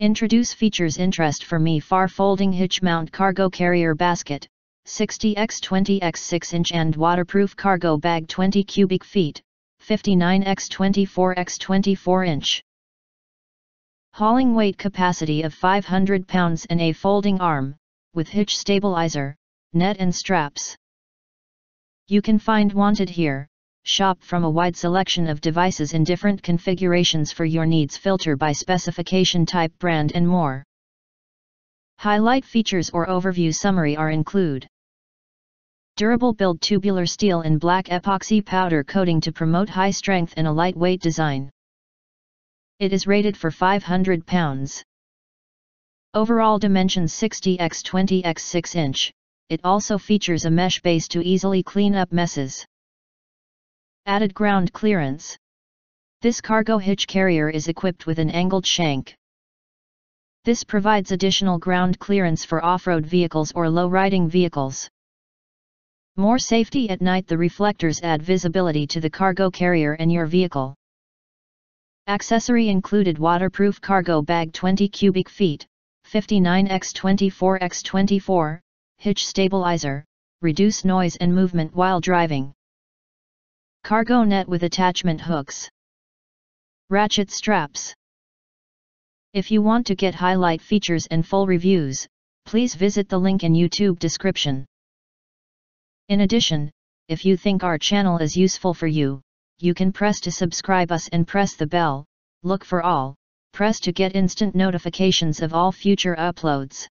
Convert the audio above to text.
Introduce features interest for MeeFar folding hitch mount cargo carrier basket, 60x20x 6-inch and waterproof cargo bag 20 cubic feet, 59x24x24-inch. Hauling weight capacity of 500 pounds and a folding arm, with hitch stabilizer, net and straps. You can find wanted here. Shop from a wide selection of devices in different configurations for your needs, filter by specification, type, brand and more. Highlight features or overview summary are include. Durable build, tubular steel in black epoxy powder coating to promote high strength and a lightweight design. It is rated for 500 pounds. Overall dimensions 60x20x 6-inch. It also features a mesh base to easily clean up messes. Added ground clearance. This cargo hitch carrier is equipped with an angled shank. This provides additional ground clearance for off-road vehicles or low-riding vehicles. More safety at night. The reflectors add visibility to the cargo carrier and your vehicle. Accessory included: waterproof cargo bag 20 cubic feet, 59x24x24, hitch stabilizer, reduce noise and movement while driving. Cargo net with attachment hooks. Ratchet straps. If you want to get highlight features and full reviews, please visit the link in YouTube description. In addition, if you think our channel is useful for you, you can press to subscribe us and press the bell, look for all, press to get instant notifications of all future uploads.